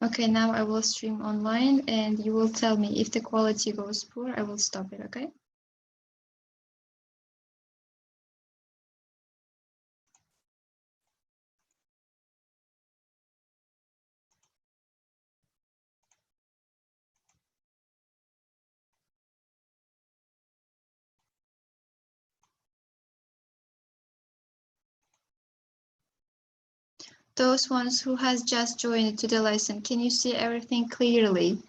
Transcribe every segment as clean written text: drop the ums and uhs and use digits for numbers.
Okay, now I will stream online and you will tell me if the quality goes poor, I will stop it, okay? Those ones who has just joined to the lesson, can you see everything clearly?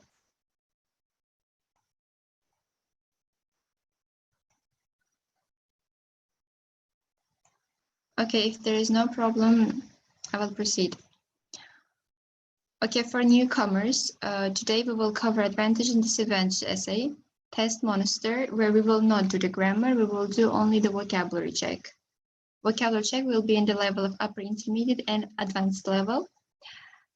Okay, if there is no problem, I will proceed. Okay, for newcomers, today we will cover advantage and disadvantage essay, test monster, where we will not do the grammar, we will do only the vocabulary check. Vocabulary check will be in the level of upper intermediate and advanced level.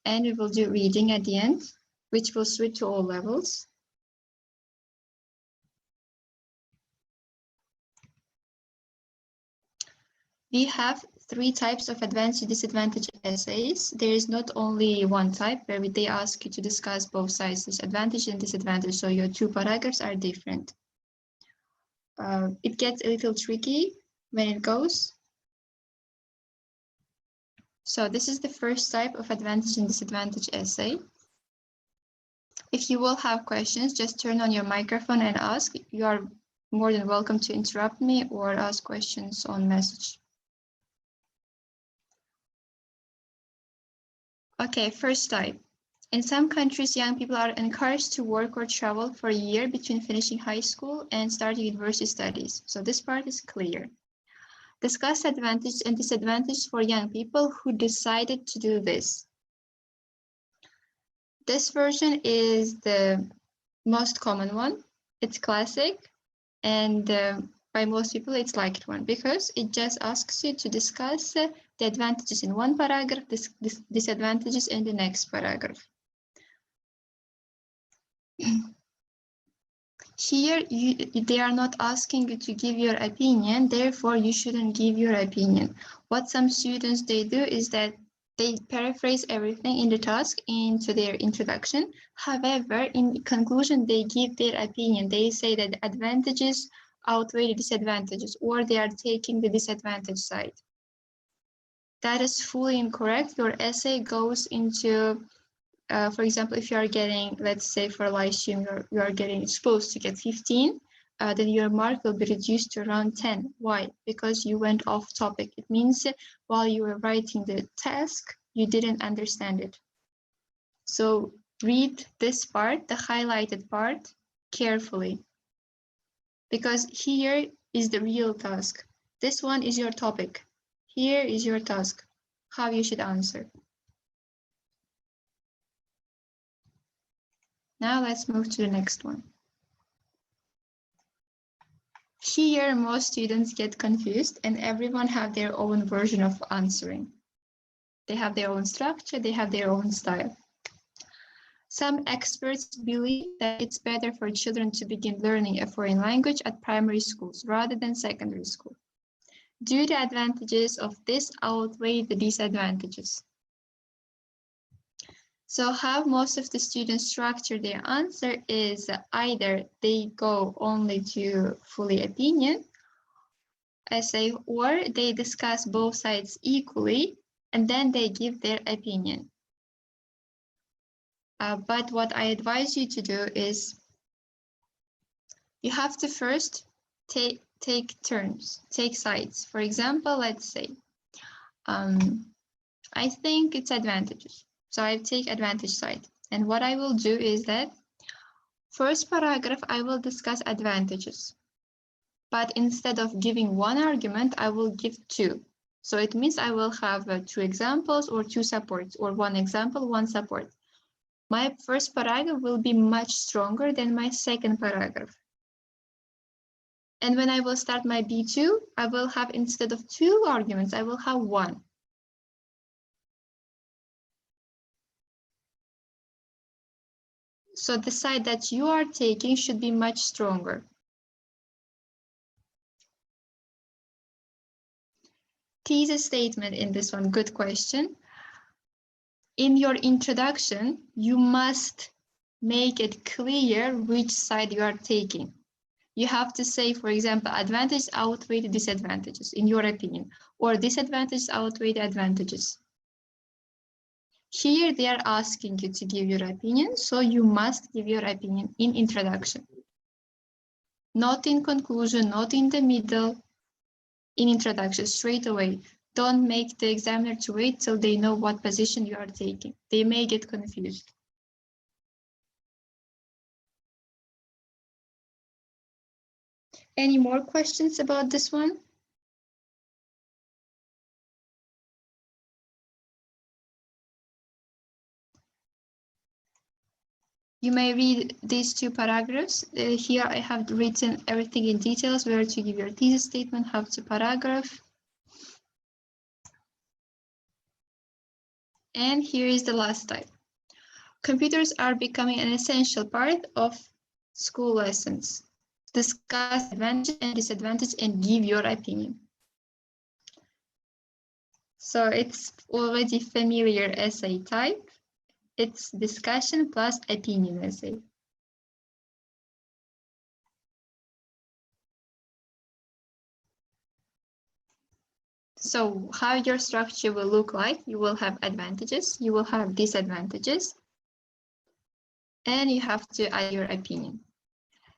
And we will do reading at the end, which will switch to all levels. We have 3 types of advantage and disadvantage essays. There is not only one type where they ask you to discuss both sides, advantage and disadvantage, so your 2 paragraphs are different. It gets a little tricky when it goes. So this is the first type of advantage and disadvantage essay. If you will have questions, just turn on your microphone and ask. You are more than welcome to interrupt me or ask questions on message. Okay, first type. In some countries, young people are encouraged to work or travel for a year between finishing high school and starting university studies. So this part is clear. Discuss advantages and disadvantages for young people who decided to do this. This version is the most common one. It's classic, and by most people, it's liked one because it just asks you to discuss the advantages in one paragraph, disadvantages in the next paragraph. Here, they are not asking you to give your opinion, therefore you shouldn't give your opinion. What some students, they do is that they paraphrase everything in the task into their introduction. However, in conclusion, they give their opinion. They say that the advantages outweigh the disadvantages, or they are taking the disadvantage side. That is fully incorrect. Your essay goes into for example, if you are getting, let's say for Lyceum, you are getting supposed to get 15, then your mark will be reduced to around 10. Why? Because you went off topic. It means while you were writing the task, you didn't understand it. So read this part, the highlighted part, carefully. Because here is the real task. This one is your topic. Here is your task, how you should answer. Now let's move to the next one. Here, most students get confused and everyone have their own version of answering. They have their own structure, they have their own style. Some experts believe that it's better for children to begin learning a foreign language at primary schools rather than secondary school. Do the advantages of this outweigh the disadvantages? So how most of the students structure their answer is either they go only to fully opinion essay, or they discuss both sides equally and then they give their opinion. But what I advise you to do is you have to first take turns, take sides. For example, let's say, I think it's advantages. So I take advantage side. And what I will do is that first paragraph, I will discuss advantages. But instead of giving one argument, I will give 2. So it means I will have 2 examples or 2 supports, or 1 example, 1 support. My first paragraph will be much stronger than my second paragraph. And when I will start my B2, I will have, instead of 2 arguments, I will have 1. So the side that you are taking should be much stronger. Thesis statement in this one, good question. In your introduction, you must make it clear which side you are taking. You have to say, for example, advantages outweigh the disadvantages, in your opinion, or disadvantages outweigh the advantages. Here, they are asking you to give your opinion, so you must give your opinion in introduction. Not in conclusion, not in the middle, in introduction, straight away. Don't make the examiner to wait till they know what position you are taking. They may get confused. Any more questions about this one? You may read these two paragraphs. Here I have written everything in details, where to give your thesis statement, how to paragraph. And here is the last type. Computers are becoming an essential part of school lessons. Discuss advantages and disadvantages and give your opinion. So it's already familiar essay type. It's discussion plus opinion essay. So how your structure will look like, you will have advantages, you will have disadvantages, and you have to add your opinion.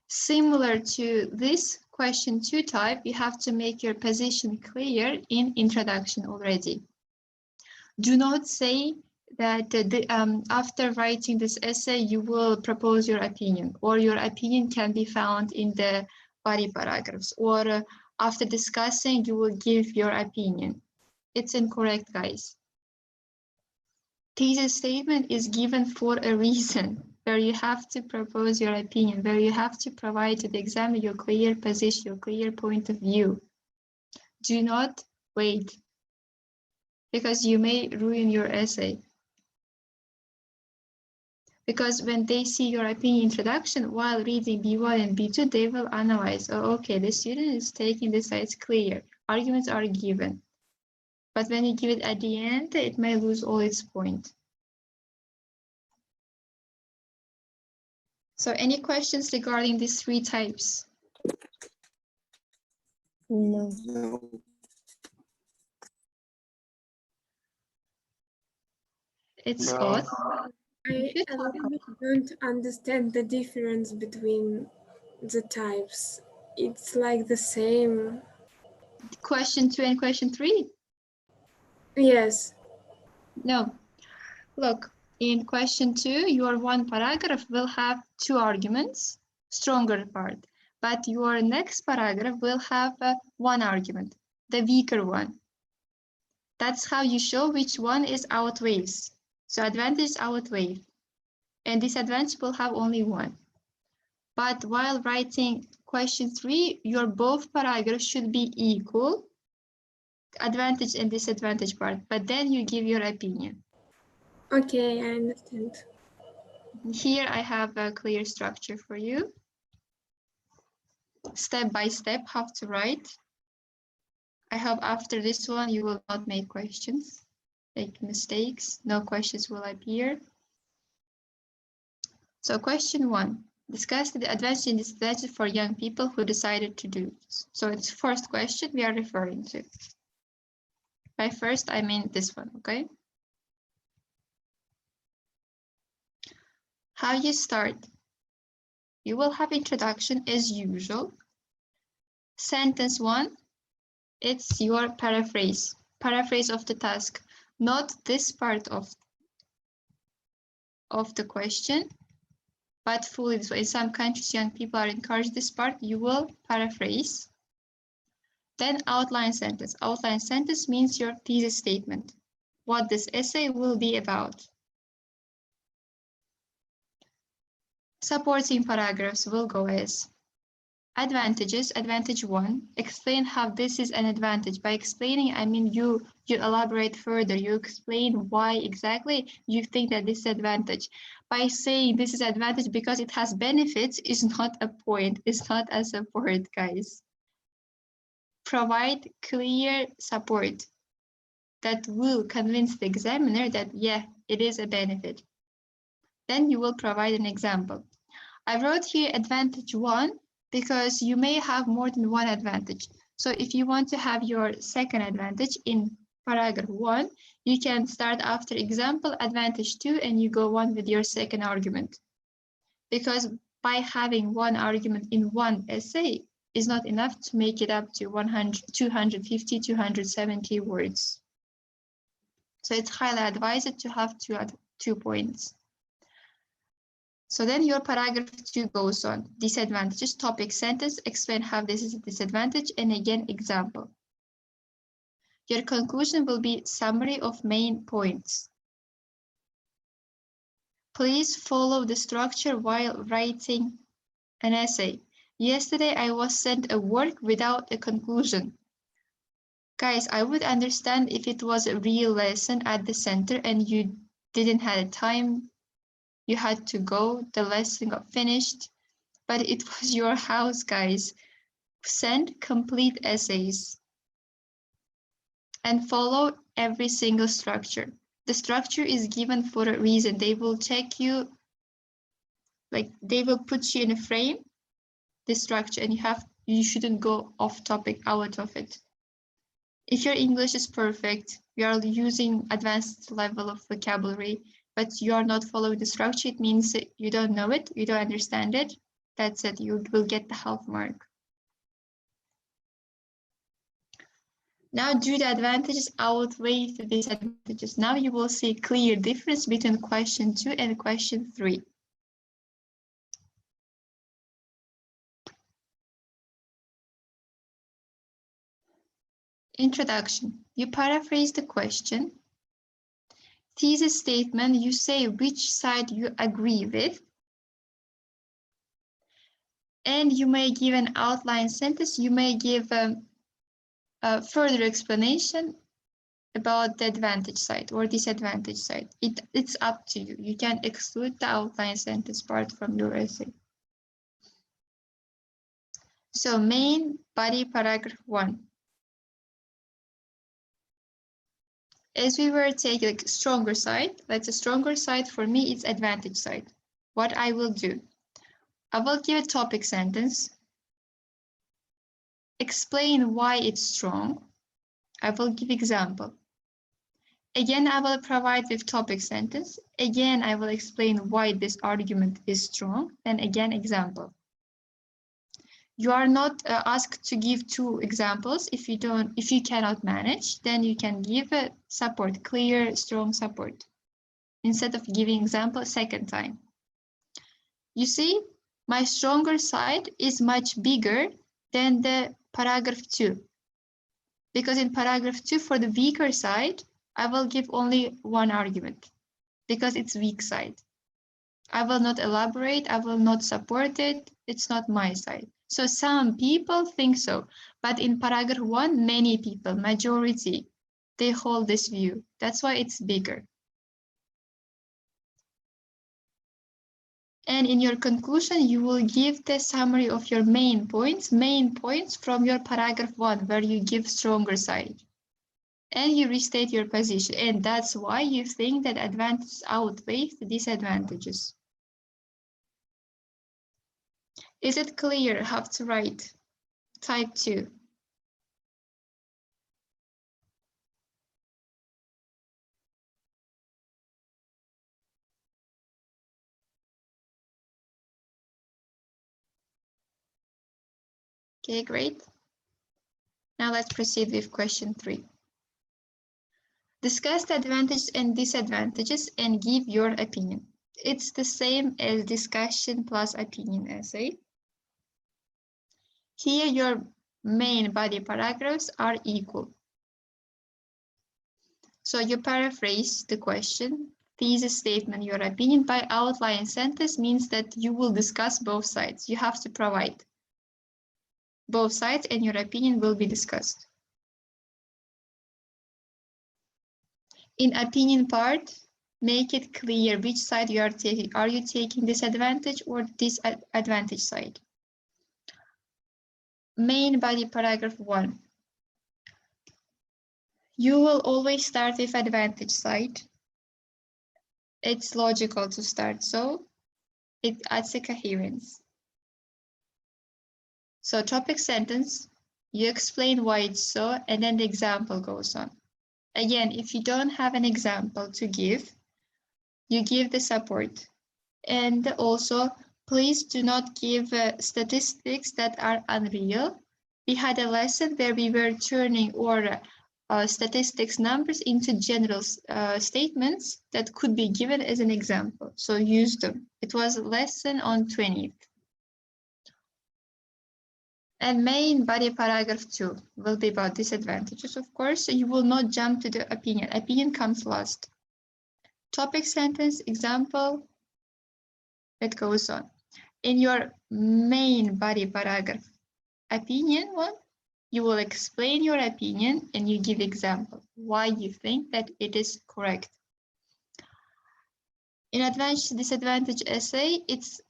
Similar to this question 2 type, you have to make your position clear in introduction already. Do not say that after writing this essay, you will propose your opinion, or your opinion can be found in the body paragraphs, or after discussing, you will give your opinion. It's incorrect, guys. Thesis statement is given for a reason, where you have to propose your opinion, where you have to provide to the examiner your clear position, your clear point of view. Do not wait, because you may ruin your essay. Because when they see your opinion introduction while reading B1 and B2, they will analyze, oh, okay, the student is taking this side, it's clear, arguments are given. But when you give it at the end, it may lose all its point. So any questions regarding these 3 types? No. It's No. odd. I don't understand the difference between the types. It's like the same. Question 2 and question 3? Yes. No. Look, in question 2, your one paragraph will have 2 arguments, stronger part. But your next paragraph will have 1 argument, the weaker one. That's how you show which one is outweighs. So advantage outweigh, and disadvantage will have only 1. But while writing question 3, your both paragraphs should be equal, advantage and disadvantage part, but then you give your opinion. Okay, I understand. Here I have a clear structure for you. Step by step, how to write. I hope after this one, you will not make questions, make mistakes. No questions will appear. So question 1, discuss the advantage and disadvantage for young people who decided to do this. So it's first question we are referring to. By first, I mean this one, okay? How you start? You will have introduction as usual. Sentence 1, it's your paraphrase of the task, not this part of the question, but fully. So in some countries, young people are encouraged this part, you will paraphrase. Then outline sentence. Outline sentence means your thesis statement, what this essay will be about. Supporting paragraphs will go as advantages. Advantage 1, explain how this is an advantage. By explaining, I mean you elaborate further. You explain why exactly you think that this is advantage. By saying this is advantage because it has benefits is not a point. It's not a support, guys. Provide clear support that will convince the examiner that, yeah, it is a benefit. Then you will provide an example. I wrote here advantage 1 because you may have more than one advantage. So if you want to have your second advantage in paragraph 1, you can start after example advantage 2 and you go on with your second argument. Because by having one argument in one essay is not enough to make it up to 100, 250, 270 words. So it's highly advised to have 2 points. So then your paragraph 2 goes on. Disadvantages, topic, sentence, explain how this is a disadvantage, and again, example. Your conclusion will be summary of main points. Please follow the structure while writing an essay. Yesterday, I was sent a work without a conclusion. Guys, I would understand if it was a real lesson at the center and you didn't have time. You had to go, the lesson got finished, but it was your house, guys. Send complete essays and follow every single structure. The structure is given for a reason. They will check you, like they will put you in a frame, the structure, and you shouldn't go off topic, out of it. If your English is perfect, you are using advanced level of vocabulary, but you are not following the structure, it means that you don't know it, you don't understand it. That's it, you will get the half mark. Now, do the advantages outweigh the disadvantages? Now you will see a clear difference between question 2 and question 3. Introduction. You paraphrase the question. Thesis statement, you say which side you agree with. And you may give an outline sentence. You may give a further explanation about the advantage side or disadvantage side. It's up to you. You can exclude the outline sentence part from your essay. So main body paragraph 1. As we were taking like stronger side, that's a stronger side for me, it's advantage side. What I will do, I will give a topic sentence, explain why it's strong. I will give example. Again, I will provide with topic sentence. Again, I will explain why this argument is strong. And again, example. You are not asked to give 2 examples. If you cannot manage, then you can give a support, clear, strong support, instead of giving example a second time. You see, my stronger side is much bigger than the paragraph 2. Because in paragraph 2, for the weaker side, I will give only one argument because it's weak side. I will not elaborate, I will not support it, it's not my side. So some people think so, but in paragraph 1, many people, majority, they hold this view. That's why it's bigger. And in your conclusion, you will give the summary of your main points from your paragraph 1, where you give stronger side. And you restate your position. And that's why you think that advantages outweigh the disadvantages. Is it clear how to write type 2? Okay, great. Now let's proceed with question 3. Discuss the advantages and disadvantages and give your opinion. It's the same as discussion plus opinion essay. Here your main body paragraphs are equal. So you paraphrase the question, thesis statement, your opinion by outline sentence means that you will discuss both sides. You have to provide both sides and your opinion will be discussed. In opinion part, make it clear which side you are taking. Are you taking disadvantage or disadvantage side? Main body paragraph 1. You will always start with advantage side. it's logical to start, so it adds a coherence. So topic sentence, you explain why it's so, and then the example goes on. Again, if you don't have an example to give, you give the support. And also, please do not give statistics that are unreal. We had a lesson where we were turning our statistics numbers into general statements that could be given as an example. So use them. It was a lesson on 20th. And main body paragraph 2 will be about disadvantages, of course. So you will not jump to the opinion. Opinion comes last. Topic sentence, example, it goes on. In your main body paragraph opinion one, you will explain your opinion and you give example why you think that it is correct. In advantage disadvantage essay, it's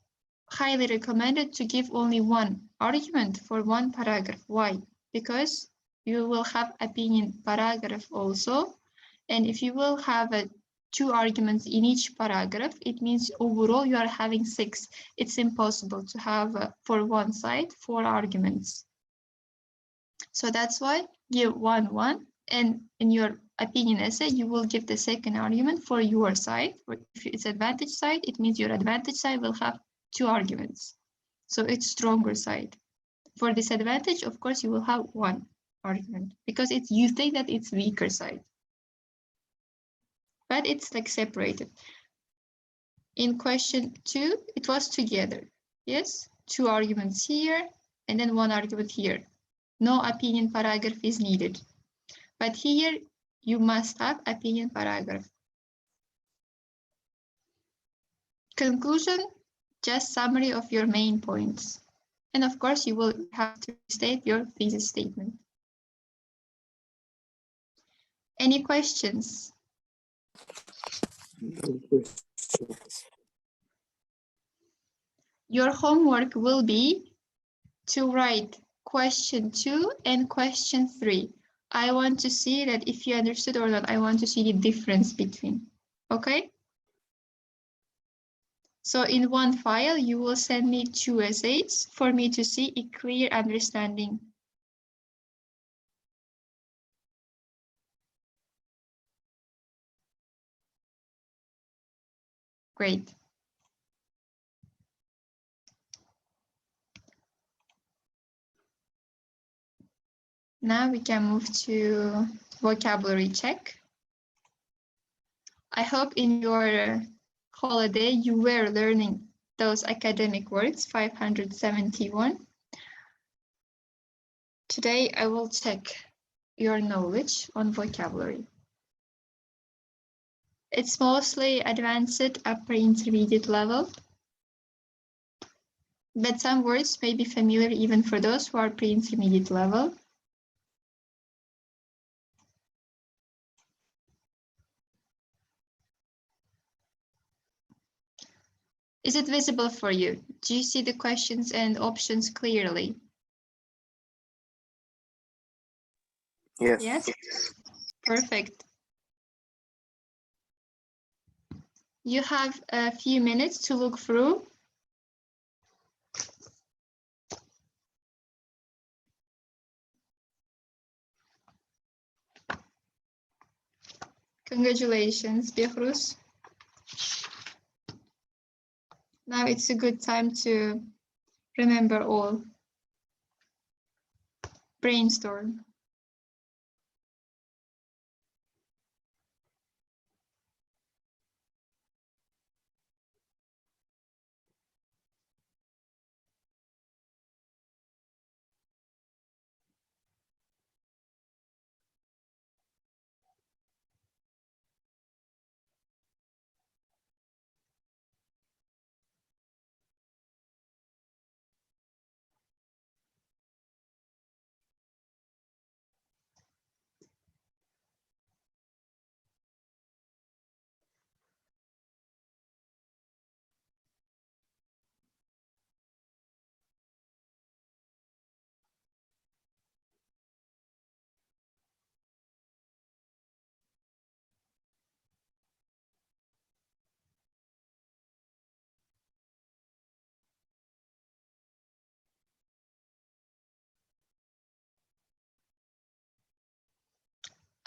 highly recommended to give only one argument for one paragraph. Why? Because you will have opinion paragraph also, and if you will have two arguments in each paragraph, it means overall you are having 6. It's impossible to have for one side 4 arguments. So that's why give one, and in your opinion essay, you will give the second argument for your side. If it's advantage side, it means your advantage side will have 2 arguments. So it's stronger side. For disadvantage, of course, you will have 1 argument because you think that it's weaker side. But it's like separated. In question 2, it was together. Yes, 2 arguments here and then 1 argument here. No opinion paragraph is needed. But here you must have opinion paragraph. Conclusion, just summary of your main points. And of course, you will have to state your thesis statement. Any questions? No questions. Your homework will be to write question 2 and question 3. I want to see that if you understood or not, I want to see the difference between, okay? So in one file, you will send me 2 essays for me to see a clear understanding. Great. Now we can move to vocabulary check. I hope in your holiday you were learning those academic words, 571. Today I will check your knowledge on vocabulary. It's mostly advanced upper intermediate level, but some words may be familiar even for those who are pre-intermediate level. Is it visible for you? Do you see the questions and options clearly? Yes. Yes? Perfect. You have a few minutes to look through. Congratulations, Behrus. Now it's a good time to remember all. Brainstorm.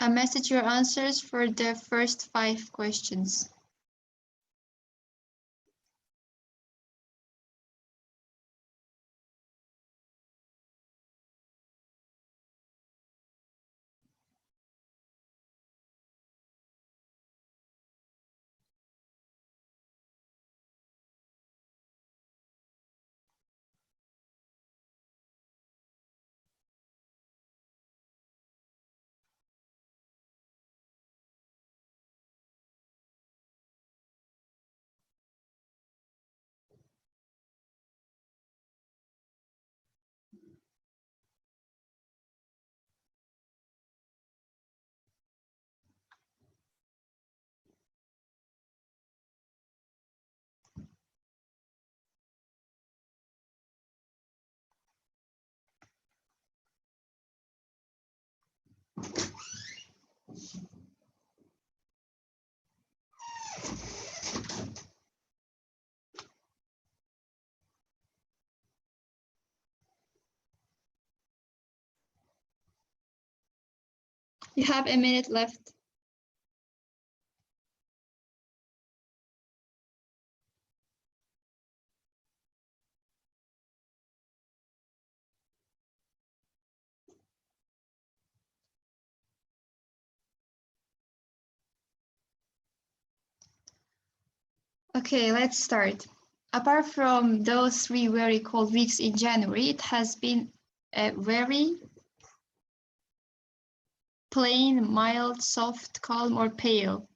Message your answers for the first 5 questions. You have a minute left. Okay, let's start. Apart from those 3 very cold weeks in January, it has been a very plain, mild, soft, calm, or pale.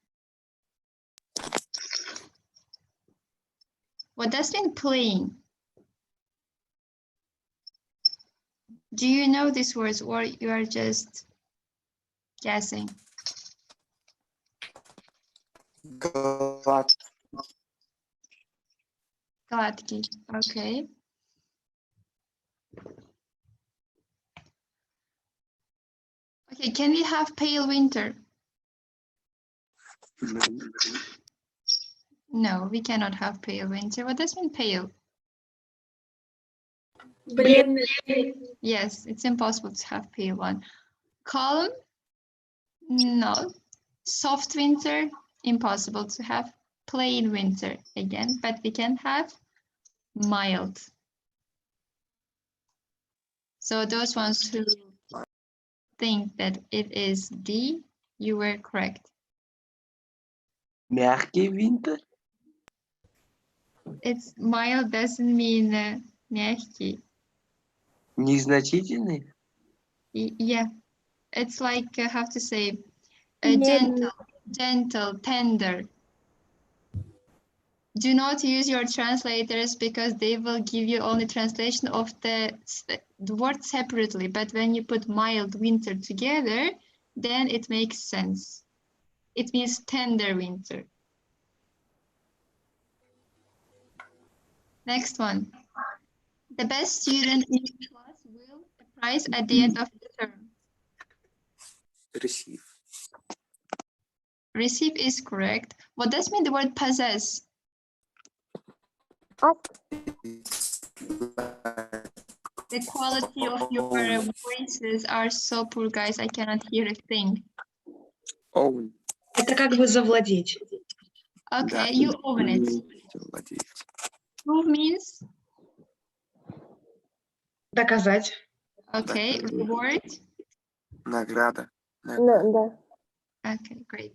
What does mean plain? Do you know these words or you are just guessing? Glad. Gladki, okay. Okay, can we have pale winter? No, we cannot have pale winter. What does mean pale? Бледный. Yes, it's impossible to have pale one. Calm? No. Soft winter? Impossible to have. Plain winter again, but we can have mild. So those ones who think that it is D, you were correct. Мягкий winter. It's mild doesn't mean мягкий. Незначительный. Yeah, it's like how to say Медленный. gentle, tender. Do not use your translators because they will give you only translation of the word separately. But when you put mild winter together, then it makes sense. It means tender winter. Next one. The best student in the class will a prize at the end of the term. Receive. Receive is correct. What does mean the word possess? The quality of your voices are so poor, guys. I cannot hear a thing. Own. Это как бы завладеть. Okay, you own it. Владеть. Prove means? Доказать. Okay, reward. Награда. Okay, great.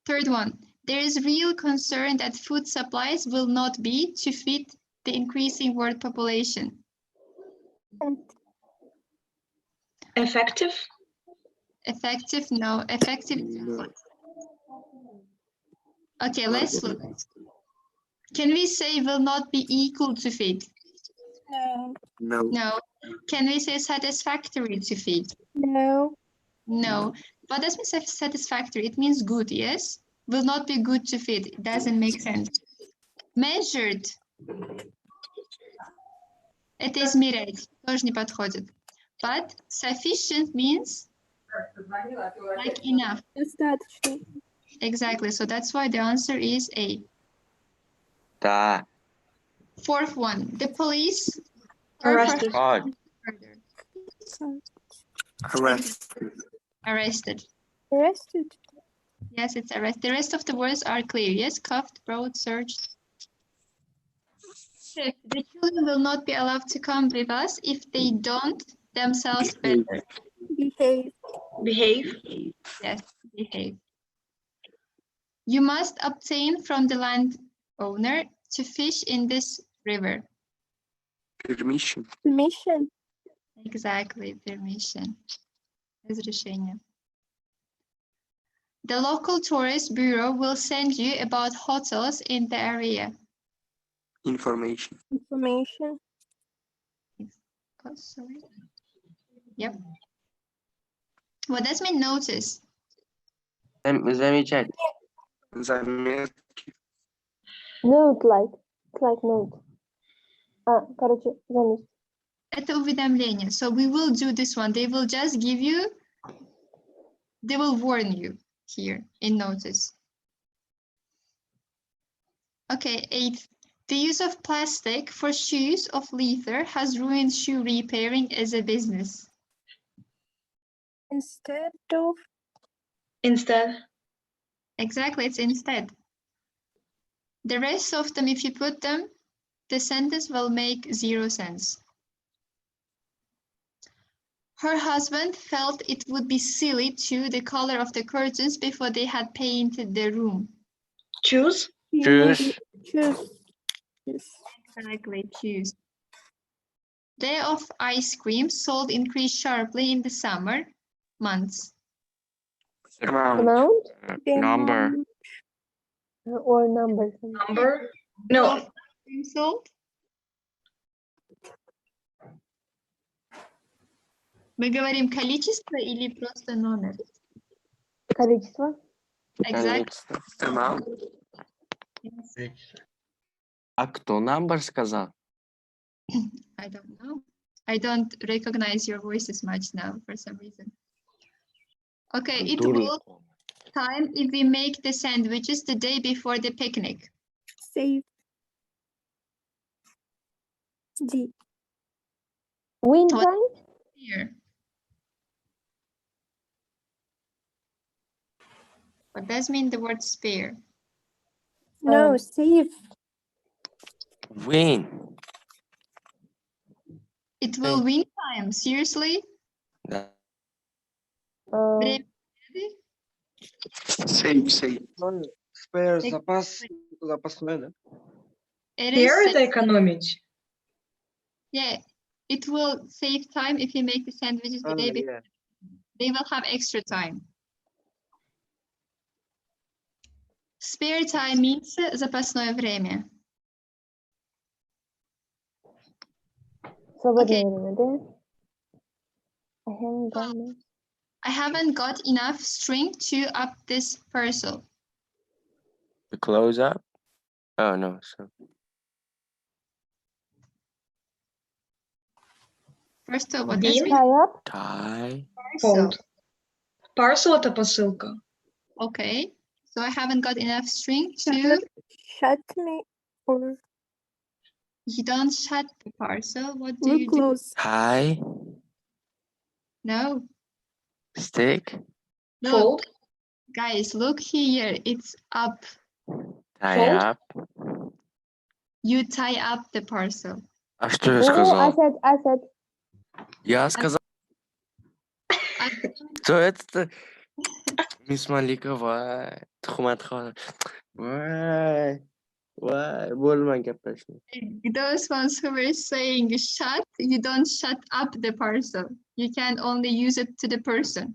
Third one. There is real concern that food supplies will not be to feed the increasing world population. Effective. Effective? No. Effective? No. Okay, let's look. Can we say will not be equal to feed? No. No. Can we say satisfactory to feed? No. No. What does mean satisfactory? It means good, yes? Will not be good to feed. It doesn't make sense. Measured. Это измерять. Тоже не подходит. But sufficient means like enough. Достаточно. Exactly. So that's why the answer is A. Да. Fourth one. The police Arrested. Arrested. Arrested. Arrested. Yes, it's arrest. The rest of the words are clear. Yes, cuffed, brought, searched. Fifth, the children will not be allowed to come with us if they don't themselves Behave. better. Behave. Behave. Yes, behave. You must obtain from the landowner to fish in this river. Permission. Permission. Exactly, permission. Разрешение. The local tourist bureau will send you about hotels in the area. Information. Information. Oh, sorry. Yep. What does mean notice? Замечать. Заметки. Note like. It's like note. Короче, заметь. Это уведомление. So we will do this one. They will just give you, they will warn you here in notice. Okay, 8. The use of plastic for shoes of leather has ruined shoe repairing as a business. Instead of. Instead. Exactly, it's instead. The rest of them, if you put them, the sentence will make 0 sense. Her husband felt it would be silly to the color of the curtains before they had painted the room. Choose. Choose. Choose. Yes. Exactly, choose. Day of ice cream sold increased sharply in the summer months. Amount. Amount. Number. Or number. Number. No. Of ice cream sold. Мы говорим количество или просто номер? Количество. Exactly. Amount. А кто number сказал? I don't know. I don't recognize your voices much now for some reason. Okay, it will time if we make the sandwiches the day before the picnic. Save. D. Win What? time. Here. What does mean the word spare? No, save. Win. It will win time. Seriously? Да. Время. Save. Spare Ex- запасной, да? It Here is, это экономить. yeah, it will save time if you make the sandwiches the day before. Yeah. They will have extra time. Spare time means запасное время. Свободное время, да? I haven't done that. I haven't got enough string to up this parcel. The close up? Oh no. So. First of all, what does Bin. mean Tie up. Tie. parcel? Fold. Parcel это посылка. Okay, so I haven't got enough string to, Shut me or you don't shut the parcel. What do look you do? close. Tie. No, Stick. look, Fold. guys, look here, it's up. Tie Fold. up. You tie up the parcel. А что я Oh, I сказал? said. Я сказал. I- Кто это? Мисс Малика, вай. Тухмат хан. Вай. Bo'lmang gaplashing. Those ones who were saying shut, you don't shut up the parcel. You can only use it to the person.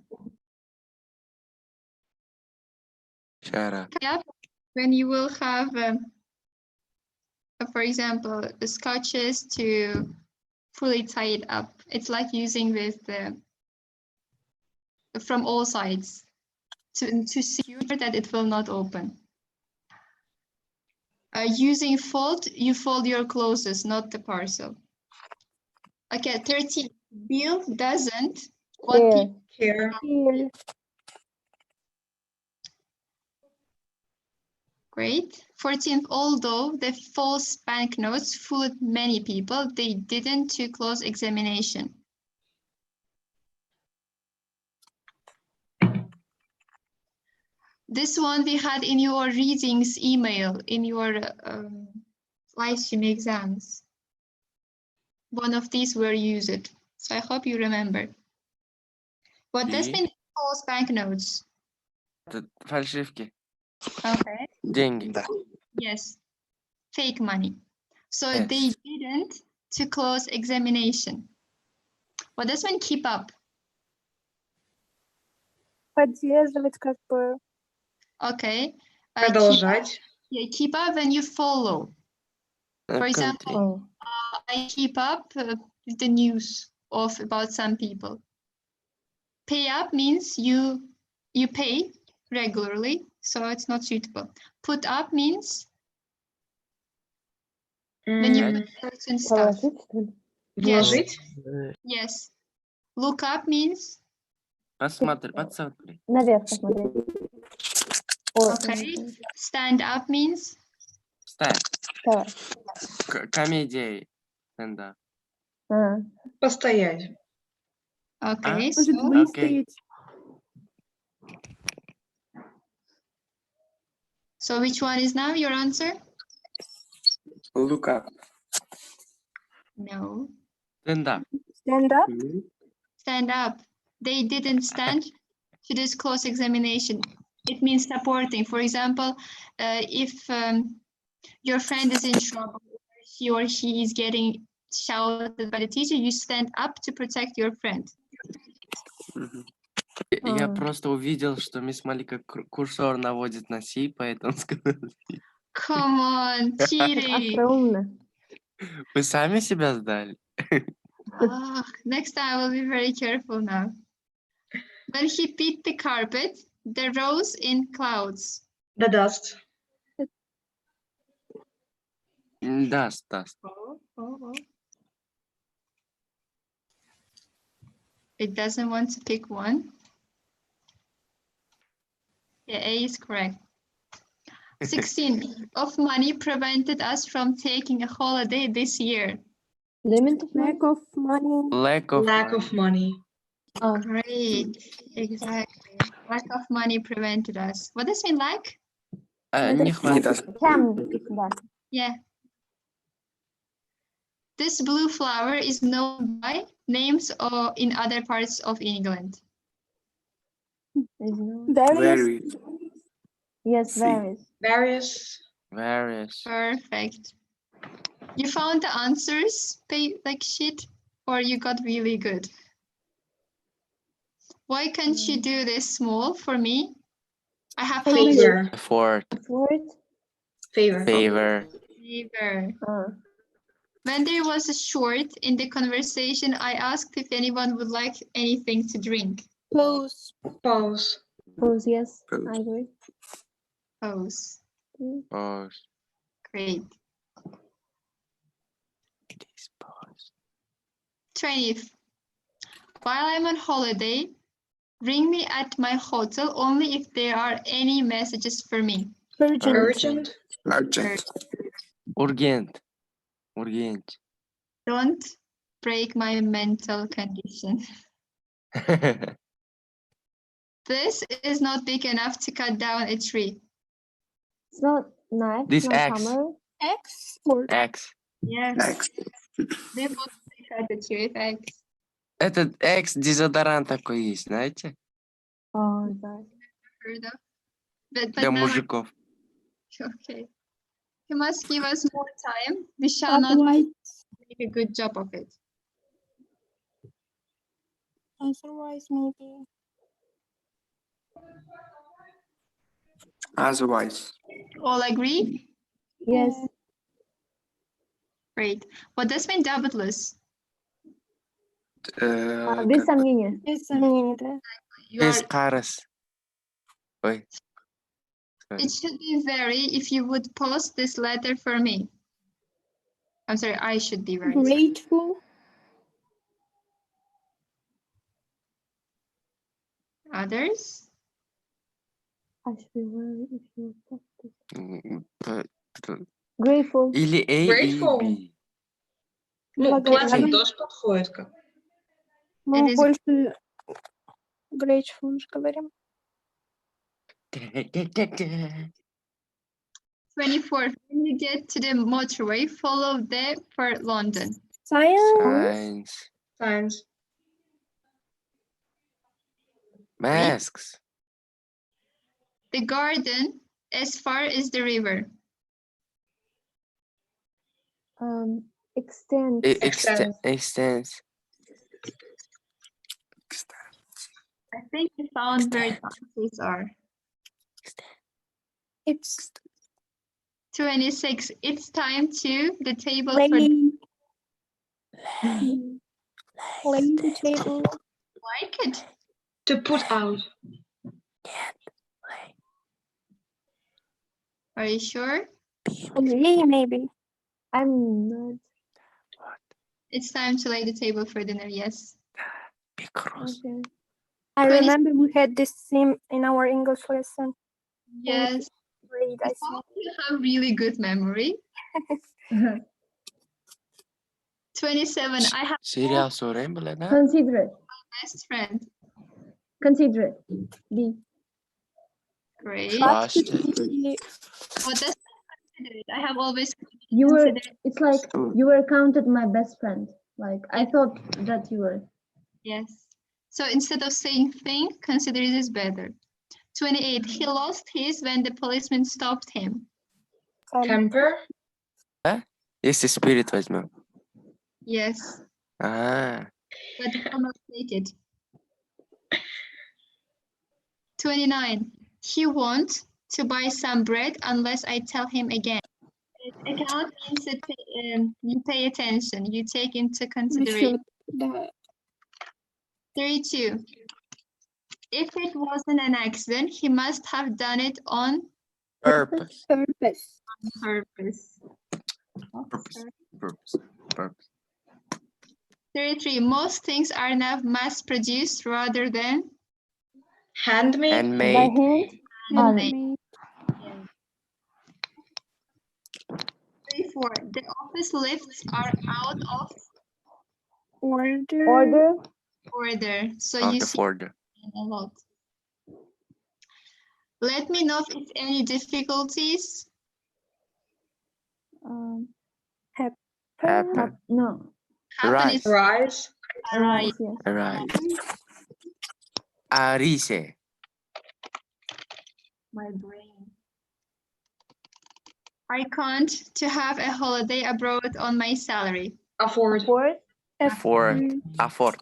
Shut up. Yep. When you will have, for example, the scotches to fully tie it up. It's like using with the from all sides to secure that it will not open. Using fold, you fold your clothes, not the parcel. Okay, 13. Bill doesn't. What Here. Here. Here. Great. 14th, although the false banknotes fooled many people, they didn't to close examination. This one we had in your readings email, in your live stream exams. One of these were used. So I hope you remember. What does И mean false banknotes? это фальшивки. Okay. Деньги. Да. Yes. Fake money. So Yes. they didn't to close examination. What does mean keep up? Поддерживать как бы. Okay. Продолжать. Keep up when you follow. For example, Continue. I keep up with the news about some people. Pay up means you pay regularly, so it's not suitable. Put up means when you М, put certain stuff. Положить, что ли? Вложить. Yes. Look up means Посмотри, подсмотри. Наверх посмотреть. Ой, okay. Stand up means Встань. вставай. Комедия. Стендап. А, Постоять. okay. Может, So выстоять. so which one is now your answer? Look up. No. Стендап. Stand up. Stand up. They didn't stand to this close examination. It means supporting. For example, if your friend is in trouble, he or she is getting shouted by the teacher, you stand up to protect your friend. Мгм. Я А. просто увидел, что мисс Малика курсор наводит на Си, поэтому сказал. Come on, cheating. Остроумно. Вы сами себя сдали? Next time I will be very careful now. When he beat the carpet, they rose in clouds. The dust. Даст. It doesn't want to pick one. Yeah, A is correct. 16. Of money prevented us from taking a holiday this year. Limit of lack of money. Lack of Lack of money. А, Great, exactly. Lack of money prevented us. What does mean lack? Не хватает. Can, да. Yeah. This blue flower is known by names or in other parts of England. Very. Yes, See. varies. Various. Various. Perfect. You found the answers like shit, or you got really good? Why can't you do this small for me? I have Favor. Effort. Word. Favor. Favor. favor. А, When there was a short in the conversation, I asked if anyone would like anything to drink. Pose. Pause. Pose, yes. Pose. I agree. Pose. Pause. Great. Please pause. 20th. While I'm on holiday, ring me at my hotel only if there are any messages for me. Urgent. Urgent. Urgent. Urgent. Don't break my mental condition. This is not big enough to cut down a tree. It's not knife. This not X. hammer. X. Yes. Next. They both cut the tree with X. Этот X дезодорант такой есть, знаете? Oh, да. Heard of. But Для now мужиков. okay. You must give us more time. We shall not make a good job of it. Otherwise, maybe. Otherwise. All agree? Yes. Great. What does mean doubtless? Без сомнения. Без сомнения, да. You are, Без карас. Ой. it should be very if you would post this letter for me. I'm sorry, I should be very. Grateful. Others? I should be very if you post this. П- Grateful. Или A, Grateful. или B. Ну, Благодарен. pleasant тоже подходит как. Мы больше grateful говорим. 24. When you get to the motorway, follow the for London. Science. Science. Science. Masks. The garden as far as the river. Extend. Extends. Extends. I think you found where the answers are. It's 26. It's time to the table for lay. Lay the table. like it. To put out. Are you sure? Lay maybe. I'm not. It's time to lay the table for dinner, yes. Because. Okay. I 20 remember we had this theme in our English lesson. Yes. Great, I I think. hope you have really good memory. 27. I have Serial sorayım bile ne? Consider it. best friend. Consider it. B. Great. Trust. What does consider it? I have always You were. considered It's like you were counted my best friend. Like I thought that you were. yes. So instead of saying think, consider it is better. 28. He lost his when the policeman stopped him. Temper. Если spirit возьмем. Yes. А, But you cannot take it. 29. He wants to buy some bread unless I tell him again. I cannot means that you pay attention, you take into We consideration. should. 32. If it wasn't an accident, he must have done it on purpose. Purpose. purpose. Purpose. 33. Most things are now mass-produced rather than Handmade. And By made. hand. handmade. 34. The office lifts are out of Order. order, so Out you of see order. a lot. Let me know if any difficulties. Happen. No. Happen Right. if Rise. arise. Yes. Right. Arise. My brain. I can't to have a holiday abroad on my salary. Afford. Afford. Afford.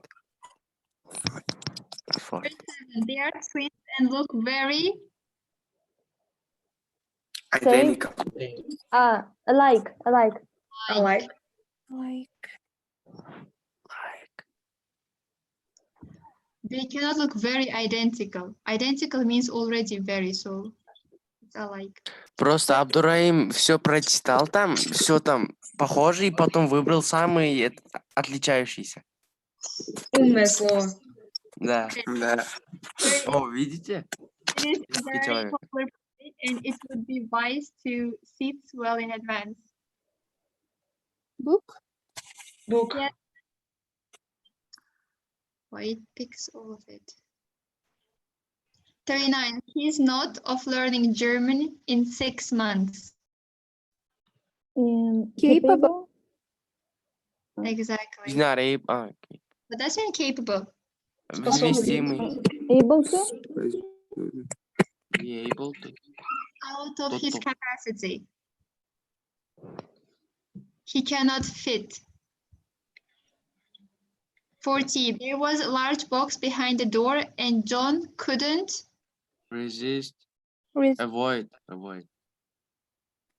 Afford. They are twins and look very Identical. Alike. Alike. Like. they cannot look very identical. Identical means already very, so it's alike. Просто Абдураим все прочитал там, все там похоже, и потом выбрал самый отличающийся. Умное слово. Да. Да. О, видите? It is Русский very человек. popular and it would be wise to sit well in advance. Book. Book. Yeah. Why it picks all of it. 39. He is not of learning German in 6 months. Capable. Exactly. He's not able. Okay. But that's incapable. Вместимый. Able to. Be able to. Out of his Toto. capacity. He cannot fit. 40. There was a large box behind the door and John couldn't Resist. Avoid. Avoid.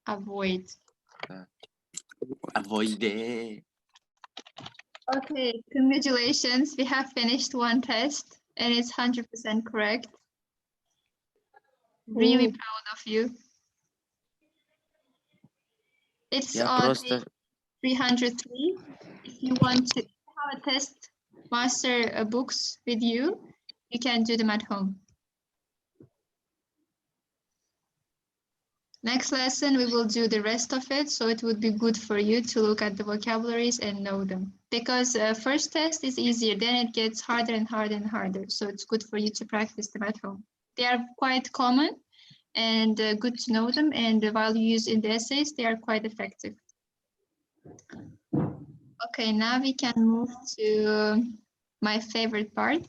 avoid. Avoid it. Okay, congratulations. We have finished one test and it's 100% correct. Really Ooh. proud of you. It's Я on просто... 303. If you want to have a test, master books with you, you can do them at home. Next lesson, we will do the rest of it, so it would be good for you to look at the vocabularies and know them. Because first test is easier, then it gets harder and harder and harder. So it's good for you to practice them at home. They are quite common and good to know them. And while you use in the essays, they are quite effective. Okay, now we can move to my favorite part.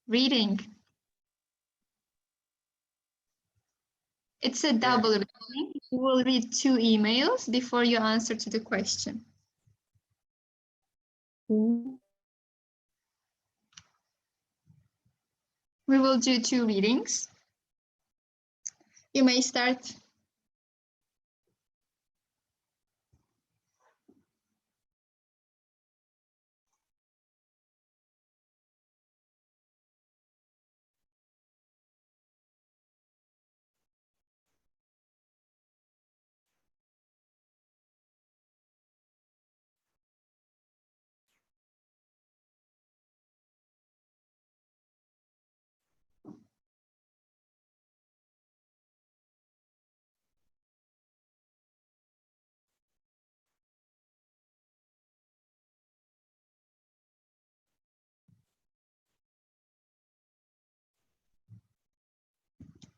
Reading. It's a double reading. You will read 2 emails before you answer to the question. Hmm. We will do 2 readings. You may start.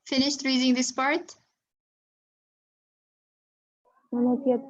Finished reading this part? No, not yet.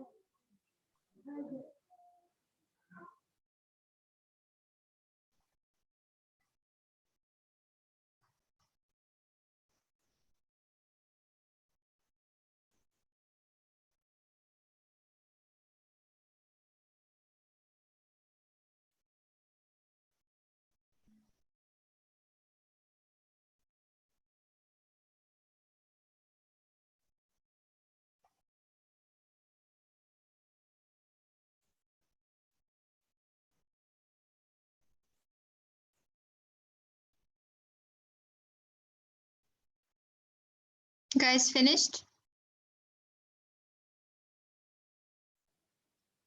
Guys, finished?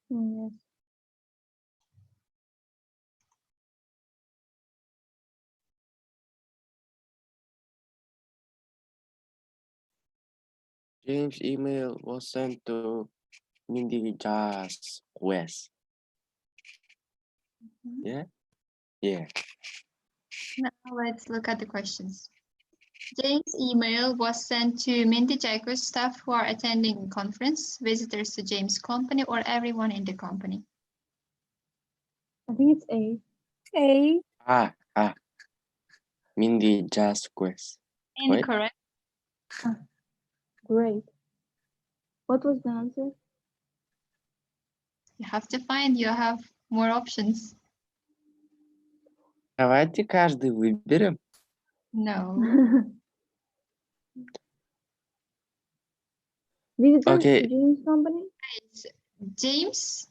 Yes. James' email was sent to Mindy just West. Yeah? Yeah. Now let's look at the questions. James' email was sent to Mindy Jacobs, staff who are attending the conference, visitors to James' company, or everyone in the company. I think it's A. A. Mindy just West. Wait. Incorrect. Great. What was the answer? You have to find, you have more options. Давайте каждый выберем. No. Visitors Okay. to James' company? It's James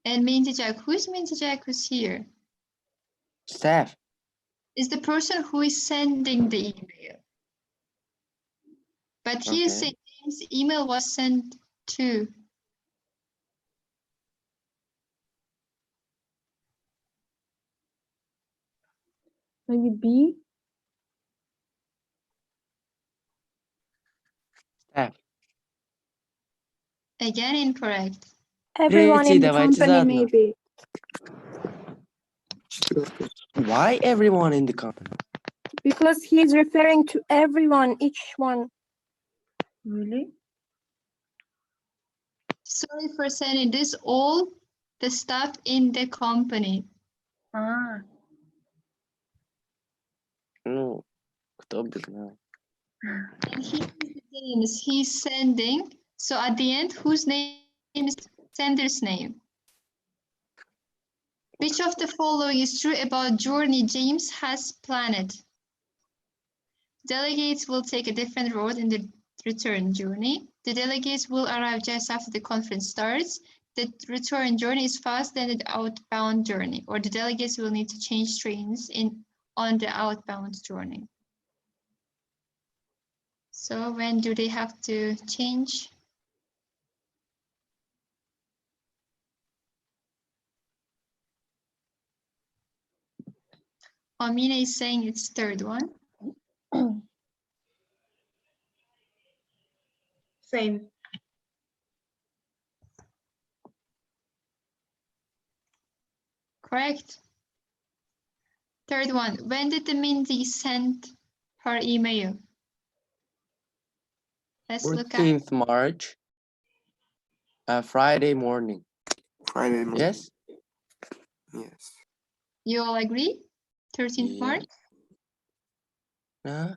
and Mindy Jack. Who's Mindy Jack who's here? Staff. Is the person who is sending the email. But he is Okay. saying James' email was sent to. Maybe B? Staff. Again, incorrect. Everyone in the давайте company, заодно. maybe. Why everyone in the company? Because he's referring to everyone, each one. Really? Sorry for sending this, all the staff in the company. Ah, Ну, кто бы знал. And here is the names he's sending. So at the end, whose name is sender's name? Which of the following is true about journey James has planned? Delegates will take a different road in the return journey. The delegates will arrive just after the conference starts. The return journey is faster than the outbound journey, or the delegates will need to change trains on the outbound journey. So when do they have to change? Amina is saying it's third one. Same. Correct. Third one, when did the Mindy send her email? Let's look at 14th March, Friday morning. Friday morning. Yes? Yes. you all agree? 13th Yeah. March? Huh?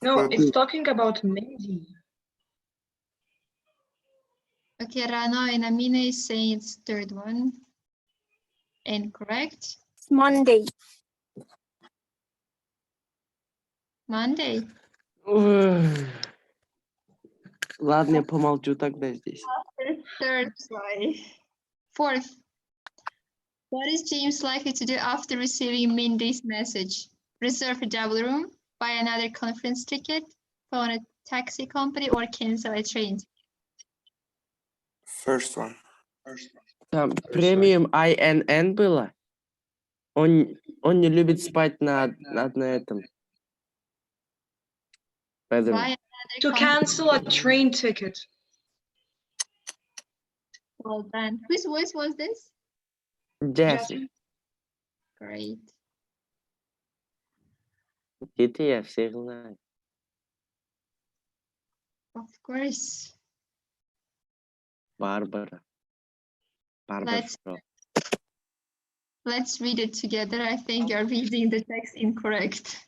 No, Well, it's talking about Mindy. Okay, Rana and Amina is saying it's third one. Incorrect. It's Monday. Monday. Ладно, я помолчу тогда здесь. Third try. Fourth. What is James likely to do after receiving Mindy's message? Reserve a double room, buy another conference ticket, phone a taxi company, or cancel a train? First one. Там премиум INN было. Он не любит спать на этом. Поэтому Buy To another cancel a train ticket. Well done. Whose voice was this? Джесси. Great. Это я всех знаю. Of course. Барбара. Let's- Барбара. Let's read it together. I think you're reading the text incorrect.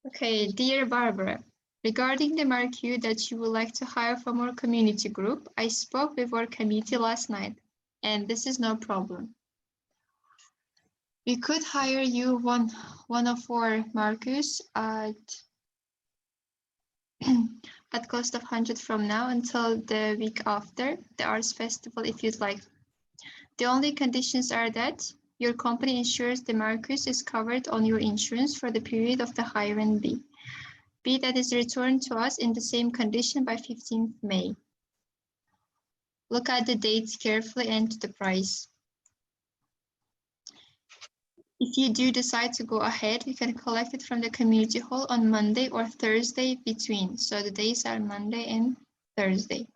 Okay, dear Barbara, regarding the marquee that you would like to hire from our community group, I spoke with our committee last night, and this is no problem. We could hire you one of our marquees at at cost of 100 from now until the week after the arts festival if you'd like. The only conditions are that your company ensures the marquee is covered on your insurance for the period of the hire, and B, that is returned to us in the same condition by 15th May. Look at the dates carefully and the price. If you do decide to go ahead, you can collect it from the community hall on Monday or Thursday between. So the days are Monday and Thursday.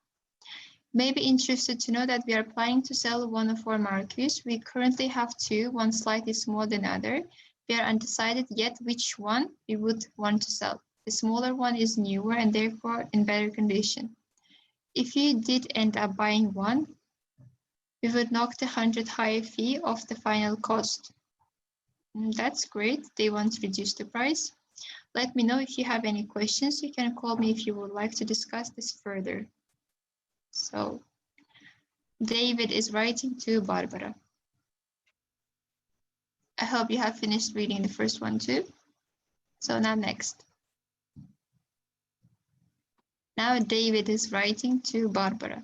May be interested to know that we are planning to sell one of our marquees. We currently have two, one slightly smaller than the other. We are undecided yet which one we would want to sell. The smaller one is newer and therefore in better condition. If you did end up buying one, we would knock the 100 higher fee off the final cost. That's great. They want to reduce the price. Let me know if you have any questions. You can call me if you would like to discuss this further. So David is writing to Barbara. I hope you have finished reading the first one too. So now next. Now David is writing to Barbara.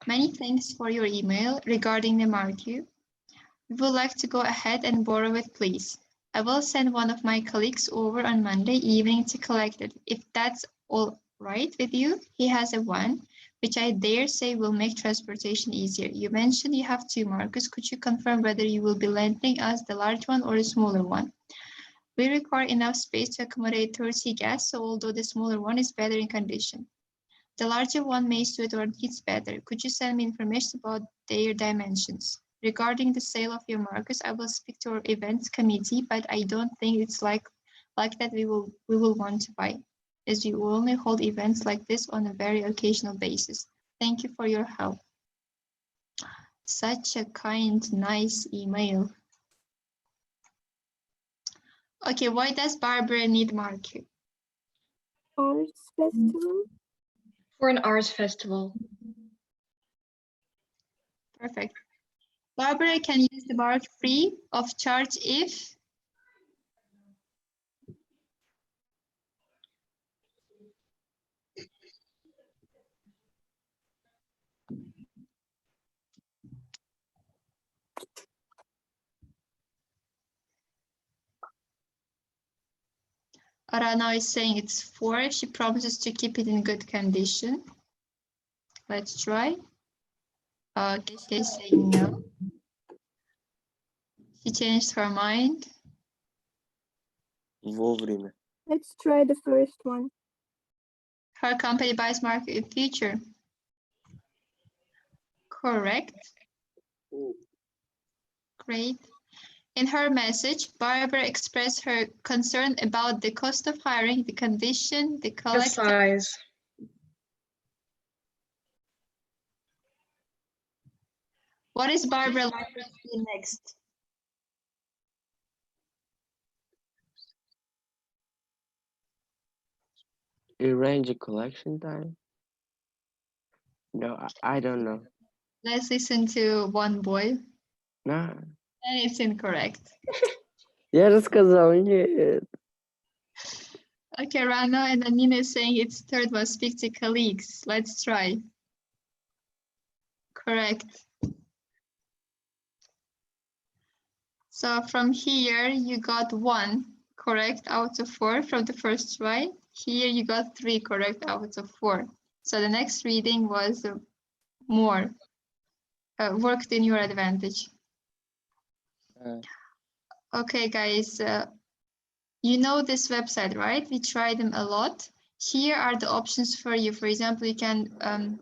Many thanks for your email regarding the marquee. We would like to go ahead and borrow it, please. I will send one of my colleagues over on Monday evening to collect it. If that's all right with you, he has a one, which I dare say will make transportation easier. You mentioned you have two markers. Could you confirm whether you will be lending us the large one or a smaller one? We require enough space to accommodate 30 guests, so although the smaller one is better in condition, the larger one may suit our needs better. Could you send me information about their dimensions? Regarding the sale of your markers, I will speak to our events committee, but I don't think it's like that we will want to buy, as you only hold events like this on a very occasional basis. Thank you for your help. Such a kind, nice email. Okay, why does Barbara need marker? Arts festival. For an arts festival. Perfect. Barbara can use the mark free of charge if Arana is saying it's 4. She promises to keep it in good condition. Let's try. Okay, she's saying no. She changed her mind. Вовремя. Let's try the first one. Her company buys market in future. Correct. Great. In her message, Barbara expressed her concern about the cost of hiring, the condition, the The collective. size. What is Barbara likely to do next? Arrange a collection time? No, I don't know. Let's listen to one boy. No. And it's incorrect. Я же сказал нет. Okay, Rana and Anina is saying it's third one, speak to colleagues. Let's try. Correct. So from here, you got 1 correct out of 4 from the first try. Here you got 3 correct out of 4. So the next reading was more worked in your advantage. Okay, guys, you know this website, right? We try them a lot. Here are the options for you. For example, you can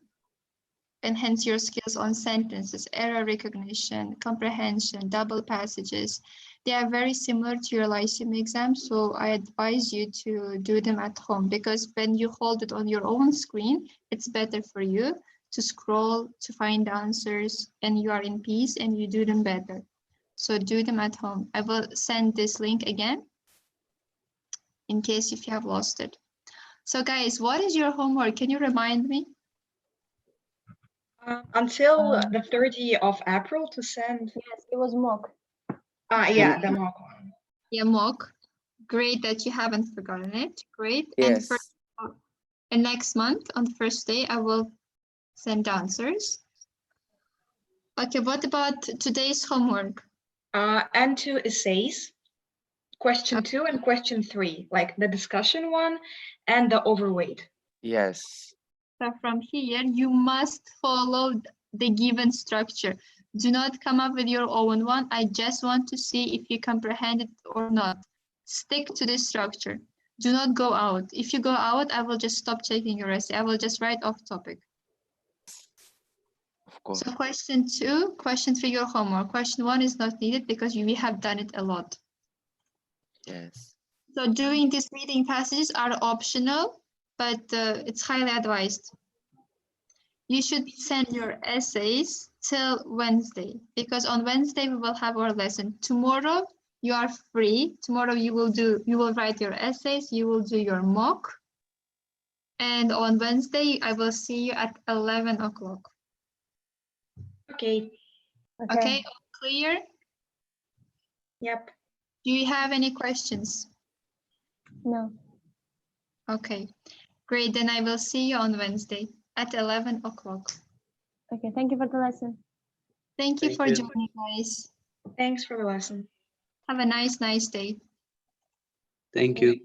enhance your skills on sentences, error recognition, comprehension, double passages. They are very similar to your Lyceum exam, so I advise you to do them at home, because when you hold it on your own screen, it's better for you to scroll, to find answers, and you are in peace and you do them better. So do them at home. I will send this link again in case if you have lost it. So guys, what is your homework? Can you remind me? Until the 30th of April to send. Yes, it was mock. Yeah, the mock one. Yeah, mock. Great that you haven't forgotten it. Great. Yes. And next month on the first day, I will send answers. Okay, what about today's homework? And 2 essays. Question Okay. 2 and question 3, like the discussion one and the overweight. Yes. So from here, you must follow the given structure. Do not come up with your own one. I just want to see if you comprehend it or not. Stick to this structure. Do not go out. If you go out, I will just stop checking your essay. I will just write off topic. Of course. So question 2, question 3, your homework. Question 1 is not needed because we have done it a lot. Yes. So doing these reading passages are optional, but it's highly advised. You should send your essays till Wednesday, because on Wednesday we will have our lesson. Tomorrow you are free. Tomorrow you will write your essays, you will do your mock. And on Wednesday, I will see you at 11 o'clock. Okay. Okay, clear? Yep. Do you have any questions? No. Okay, great. Then I will see you on Wednesday at 11 o'clock. Okay, thank you for the lesson. Thank you Thank for you. joining, guys. Thanks for the lesson. Have a nice day. Thank you.